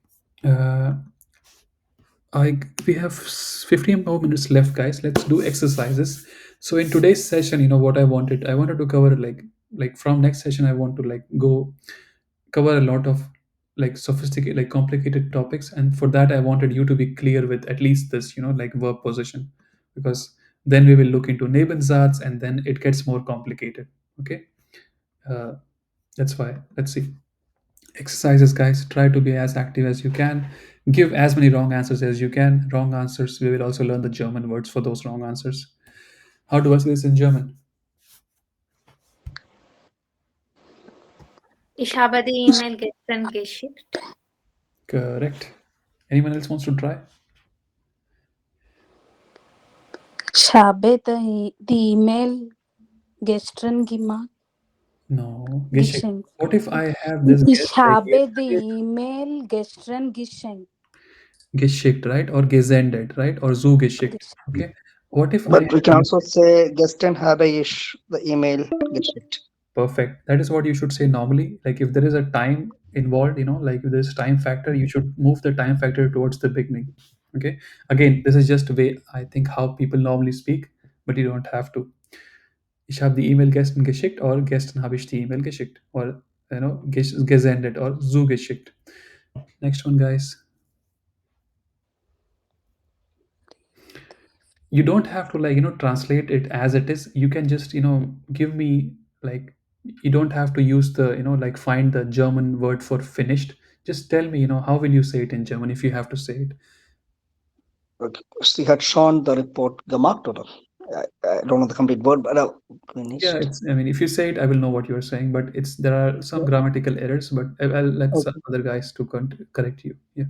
I We have 15 more minutes left, guys. Let's do exercises. So in today's session, what I wanted to cover, like from next session, I want to like go cover a lot of like sophisticated, like complicated topics, and for that I wanted you to be clear with at least this, like verb position, because then we will look into Nebensatz and then it gets more complicated. Okay. uh, that's why, let's see. Exercises, guys. Try to be as active as you can. Give as many wrong answers as you can. Wrong answers, we will also learn the German words for those wrong answers. How do I say this in German? Ich habe die E-Mail gestern geschickt. Correct. Anyone else wants to try? Ich habe die E-Mail gestern gemacht. No, geschickt. Geschenkt. What if I have this Ich guess like habe die E-Mail gestern geschenkt. geschickt, right? Or gesendet, right? Or zugeschickt. Geschenkt. Okay. What if I But we have can also say gestern habe ich the email geschickt. perfect? That is what you should say normally. Like if there is a time involved, like if there's time factor, you should move the time factor towards the beginning. Okay. Again, this is just a way I think how people normally speak, but you don't have to. Ich habe die E-Mail gestern geschickt, or gestern habe ich die E-Mail geschickt, or gesendet, or zugeschickt. Next one, guys. You don't have to like translate it as it is. You can just give me, like, you don't have to use the like find the German word for finished. Just tell me, how will you say it in German if you have to say it. Okay. Sie hat schon the report gemacht, oder? I don't know the complete word, but finished. Yeah, I mean, if you say it, I will know what you're saying, but there are some grammatical errors, but I'll let some Okay. other guys to correct you. Yeah,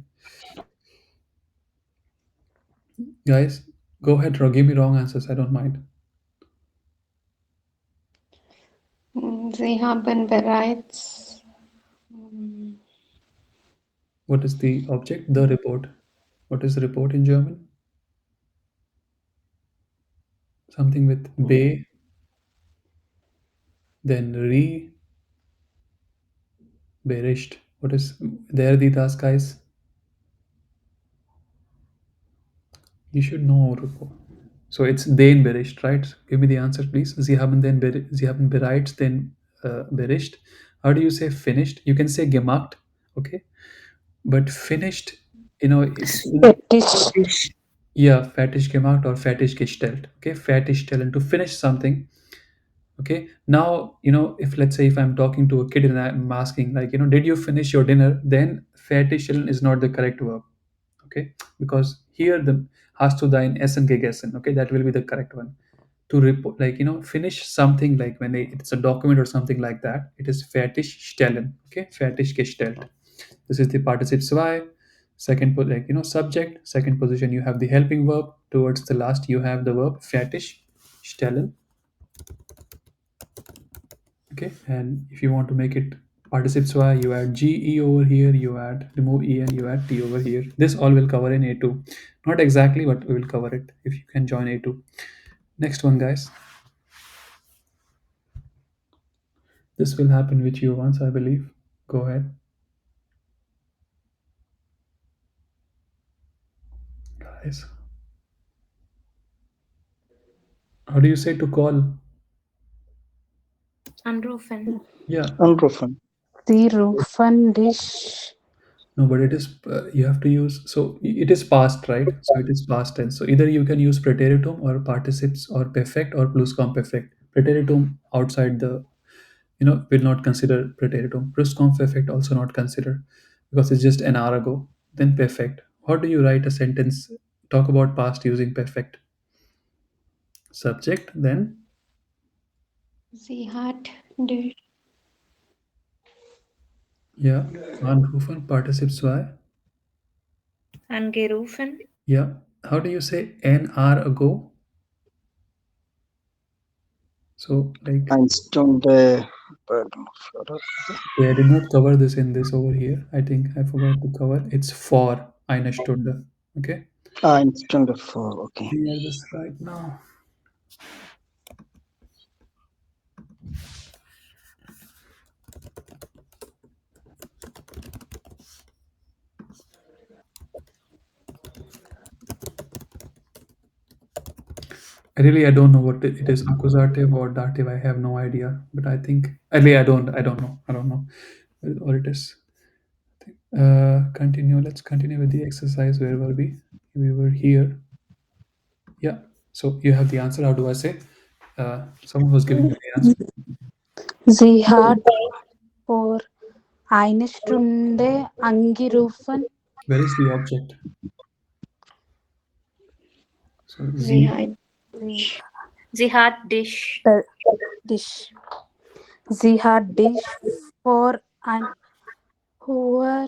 guys, go ahead, give me wrong answers. I don't mind. Sie haben bereits What is the object? The report. What is the report in German? Something with be, then re, Bericht. What is there, the task, guys? You should know. So it's den Bericht, right? Give me the answer, please. Sie haben bereits den Bericht. How do you say finished? You can say gemacht, okay? But finished, it's Fertig. yeah, fertig gemacht or fertig gestellt. Okay, fertigstellen, to finish something. Okay, now if let's say if I'm talking to a kid and I'm asking like did you finish your dinner, then fertigstellen is not the correct verb. Okay, because here the hast du dein Essen gegessen, okay, that will be the correct one. To report like finish something, like when it's a document or something like that, it is fertigstellen. Okay, fertiggestellt. This is the participle zwei. Second like subject, second position you have the helping verb, towards the last you have the verb fertigstellen. Okay, and if you want to make it participle zwei, you add ge over here, you add remove en, you add t over here. This all will cover in A2. Not exactly, but we will cover it if you can join A2. Next one, guys. This will happen with you once, I believe. Go ahead, guys. How do you say to call? Unrufen. Yeah, Unproven. The rufen dish. no, but it is you have to use, so it is past, right? So it is past tense. So either you can use Präteritum or participes or perfect or Plusquamperfekt. Präteritum outside the will not consider Präteritum. Plusquamperfekt also not consider, because it's just an hour ago. Then perfect. How do you write a sentence? Talk about past using perfect. Subject, then Sie hat die yeah, anrufen, participes zwei. Angerufen. Yeah. How do you say an hour ago? So like Eine Stunde. okay, I did not cover this in this over here. I think I forgot to cover. It's for eine Stunde. Okay. Eine Stunde vor. Okay. Clear this right now. Really, I don't know what it is, accusative or dative. I have no idea. But I think really I don't know. I don't know what it is. Continue. Let's continue with the exercise. Where were we? We were here. Yeah. So you have the answer. How do I say? Someone was giving you the answer. Sie hat vor eine Stunde angerufen. Where is the object? So Sie Z. hat Sie, Sie hat dich. Dish. Sie hat dich vor vor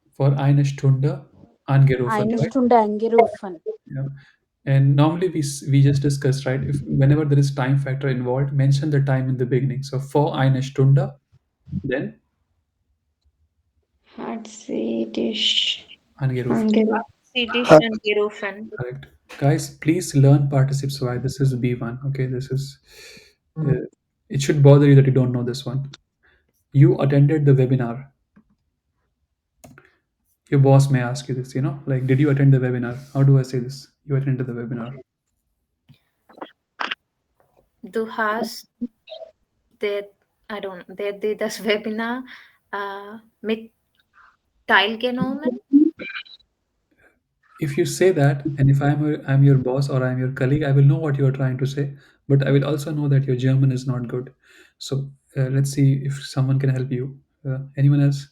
For eine Stunde angerufen, eine right? Stunde angerufen. Yeah. And normally we just discussed, right? If whenever there is time factor involved, mention the time in the beginning. So for eine Stunde, then hat sie dich angerufen. angerufen. Sie dich Hat, angerufen. Correct. Guys, please learn participes. Why this is B1. Okay, this is. Uh, it should bother you that you don't know this one. You attended the webinar. Your boss may ask you this. Like, did you attend the webinar? How do I say this? You attended the webinar. Du hast der, I don't, das Webinar mit teilgenommen. If you say that, and if I'm your boss or I'm your colleague, I will know what you are trying to say, but I will also know that your German is not good. So let's see if someone can help you. Anyone else?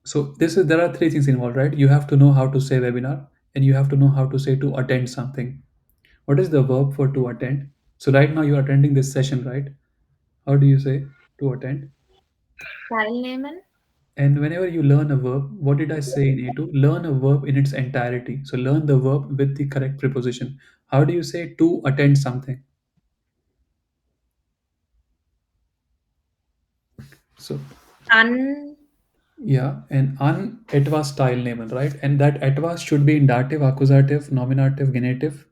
So there are three things involved, right? You have to know how to say webinar, and you have to know how to say to attend something. What is the verb for to attend? So right now you're attending this session, right? How do you say to attend? Teilnehmen. And whenever you learn a verb, what did I say in A2? Learn a verb in its entirety. So learn the verb with the correct preposition. How do you say to attend something? So An yeah, and an etwas teilnehmen, right? And that etwas should be in dative, accusative, nominative, genitive.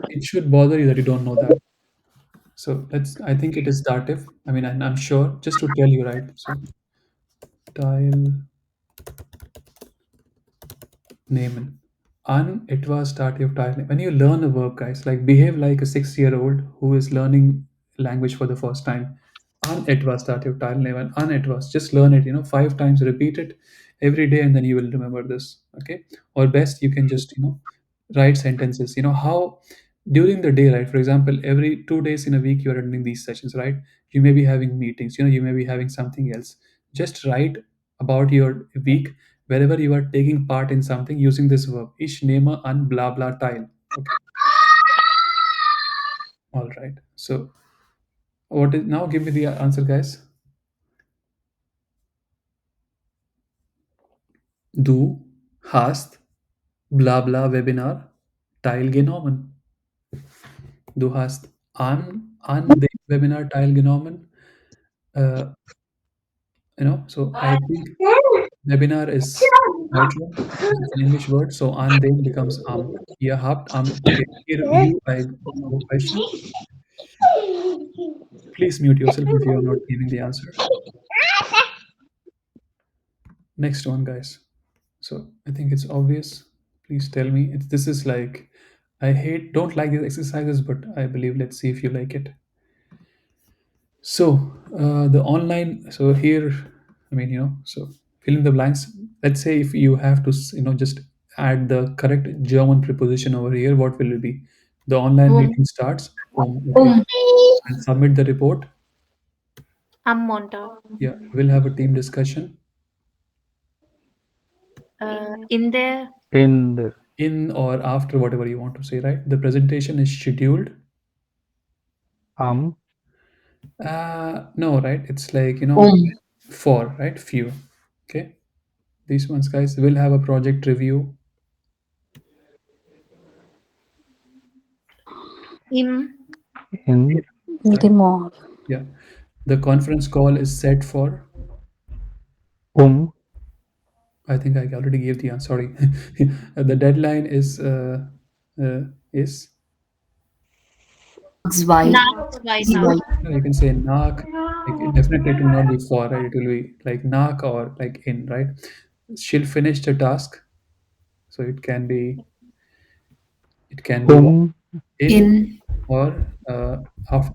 It should bother you that you don't know that. So I think it is dative. I mean, I'm sure, just to tell you, right? So teilnehmen. An etwas dative teilnehmen. When you learn a verb, guys, like behave like a 6-year-old who is learning language for the first time. An etwas dative teilnehmen. An etwas. Just learn it, 5 times, repeat it. every day, and then you will remember this. Okay, or best you can just write sentences. How during the day, right? For example, every 2 days in a week you are attending these sessions, right? You may be having meetings. You may be having something else. Just write about your week wherever you are taking part in something using this verb. Ich nehme an blah blah teil. Okay, all right. So what is now? Give me the answer, guys. Du hast bla bla Webinar teilgenommen. Du hast an dem Webinar teilgenommen. Uh, so I think Webinar is Deutsch word. It's an English word, so an dem becomes am. Ihr habt am. Okay, here you I have a question. Please mute yourself if you are not giving the answer. Next one, guys. So I think it's obvious. Please tell me. This is like don't like these exercises, but I believe let's see if you like it. So the online. So here, I mean, so fill in the blanks. Let's say if you have to, just add the correct German preposition over here, what will it be? The online meeting starts. Okay. And submit the report. Am Montag. Yeah, we'll have a team discussion. In there. In the In or after, whatever you want to say, right? The presentation is scheduled. am No, right? It's like, for, right? Few. Okay. These ones, guys, will have a project review. Im. in Right? The more. Yeah. The conference call is set for, um I think I already gave the answer. Sorry. The deadline uh, is, Zwei. Nach Weihnachten. you can say nach. Like, definitely it will not be for, right? It will be like nach or like in, right? She'll finish the task. So it can be um in In. or after,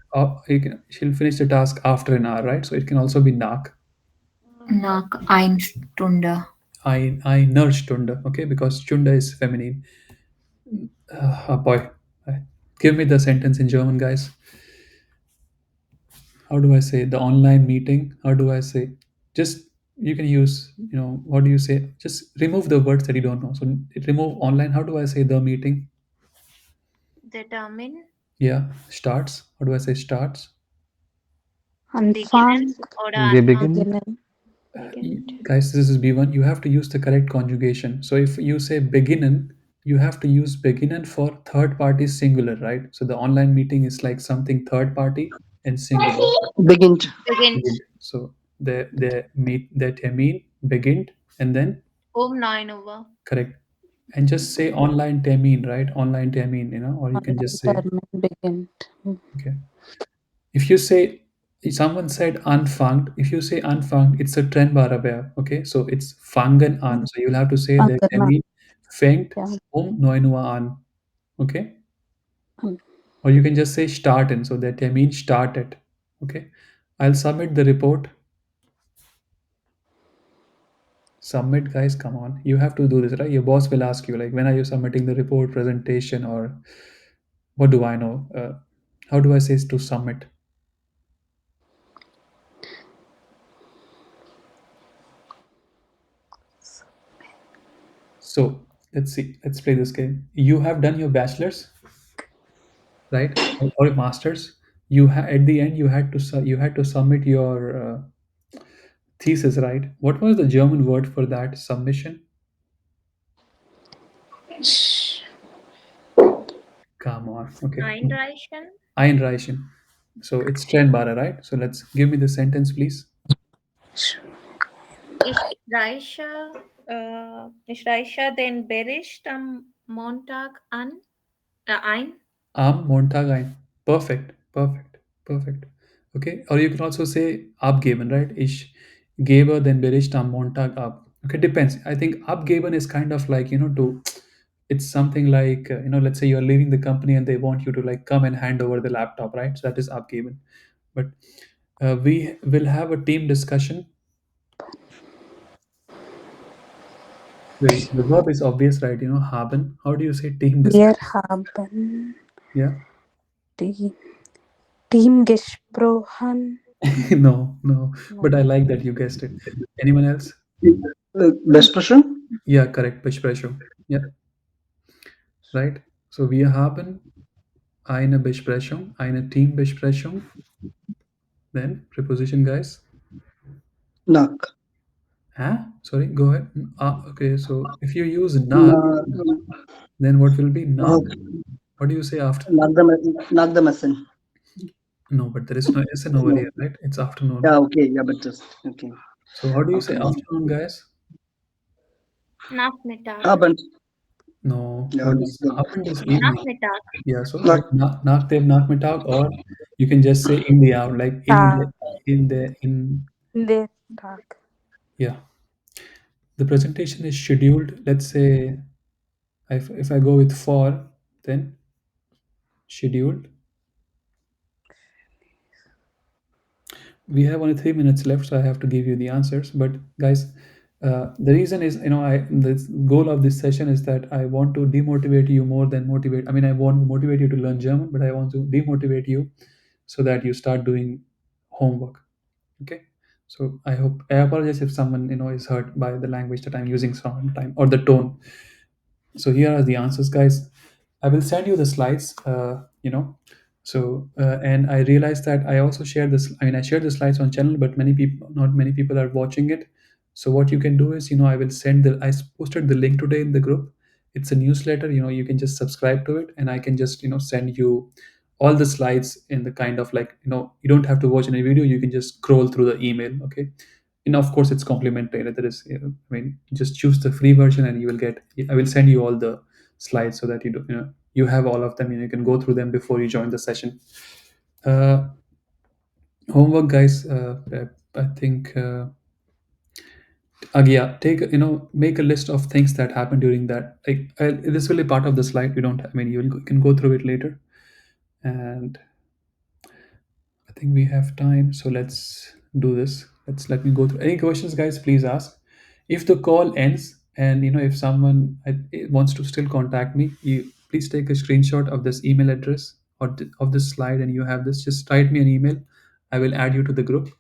she'll finish the task after an hour, right? So it can also be nach. Nach ein Stunde. Einer Stunde, okay, because Stunde is feminine. Boy, give me the sentence in German, guys. How do I say the online meeting? How do I say? Just you can use, what do you say? Just remove the words that you don't know. So remove online. How do I say the meeting? Der Termin. Yeah, starts. How do I say starts? Beginnen Anfang. oder Anfang. beginnt Beginnen. Beginnt. Guys, this is B1. You have to use the correct conjugation. So if you say beginnen, you have to use beginnen for third party singular, right? So the online meeting is like something third party and singular. Beginnt. Beginnt Beginnt. So the termin beginnt and then 9 Uhr. correct. And just say online termin, right? Online termin, or you can Online just say, term beginnt. okay. If you say, someone said anfangt, if you say anfangt, it's a trennbarer Verb, okay? So it's fangen an. So you'll have to say the Fangen Termin fängt Ja. 9 Uhr an, okay? Hm. Or you can just say starten. So the Termin startet, okay? I'll submit the report. Submit, guys, come on. You have to do this, right? Your boss will ask you, like, when are you submitting the report, presentation, or what do I know? How do I say to submit? So let's see. Let's play this game. You have done your bachelor's, right? Or a master's. At the end you had to submit your thesis, right? What was the German word for that submission? Come on. Okay. Einreichen. Einreichen. So it's Trennbarer, right? So let's give me the sentence, please. Ich reiche den Bericht am Montag ein. Am Montag ein. Perfekt. Perfekt. Perfekt. Okay. Or you can also say abgeben, right? Ich gebe den Bericht am Montag ab. Okay, depends. I think abgeben is kind of like, to it's something like, let's say you're leaving the company and they want you to like come and hand over the laptop, right? So that is abgeben. But we will have a team discussion. Wait, the verb is obvious, right? Haben. How do you say Team Wir discussion? haben Yeah. die Team gesprochen. No, no. No. But I like that you guessed it. Anyone else? Besprechen? Yeah, correct. Besprechung. Yeah, right. So wir haben eine Besprechung, eine Teambesprechung. Then preposition, guys. Nach. Huh? Sorry, go ahead. Okay, so if you use nach, Na, then what will be nach? nach, What do you say after? nach dem Essen. No, but there is no SN over No. here, right? It's afternoon. Yeah, okay. Yeah, but just okay. So how do you say Afternoon. afternoon, guys? Nachmittag. Abend. No, Yeah, what nach is dem. Abend is evening. Nachmittag. Yeah, so Nach, right, nach dem Nachmittag, or you can just say in the hour, like Tag. in Der Tag. yeah. The presentation is scheduled. Let's say if I go with for, then scheduled. We have only 3 minutes left, so I have to give you the answers. But guys, the reason is, the goal of this session is that I want to demotivate you more than motivate. I mean, I want to motivate you to learn German, but I want to demotivate you so that you start doing homework. Okay. So I apologize if someone is hurt by the language that I'm using sometimes or the tone. So here are the answers, guys. I will send you the slides. And I realized that I also shared this. I mean, I shared the slides on channel, but not many people are watching it. So what you can do is, I will send the. I posted the link today in the group. It's a newsletter. You can just subscribe to it, and I can just send you all the slides in the kind of like you don't have to watch any video. You can just scroll through the email. Okay, and of course it's complimentary. There is, I mean, just choose the free version, and you will get. I will send you all the slides so that you have all of them, and you can go through them before you join the session. Uh, Homework, guys. I think. Yeah, make a list of things that happened during that. Like this will be part of the slide. You don't. I mean, you can go through it later, and I think we have time, so let's do this. Let me go through. Any questions, guys? Please ask. If the call ends, and if someone wants to still contact me, you please take a screenshot of this email address or of this slide, and you have this. Just write me an email. I will add you to the group.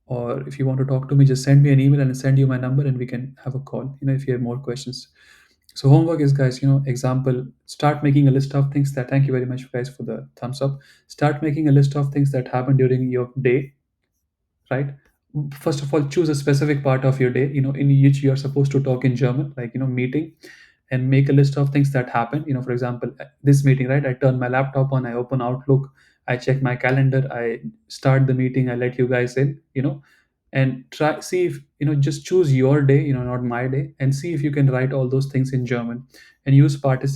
Or if you want to talk to me, just send me an email and I'll send you my number, and we can have a call. If you have more questions. So homework is, guys, example, start making a list of things that, thank you very much guys for the thumbs up. Start making a list of things that happen during your day, right? First of all, choose a specific part of your day, in which you are supposed to talk in German, like, meeting, and make a list of things that happen. For example, this meeting, right? I turn my laptop on, I open Outlook, I check my calendar, I start the meeting, I let you guys in, and try see if just choose your day, not my day, and see if you can write all those things in German and use participle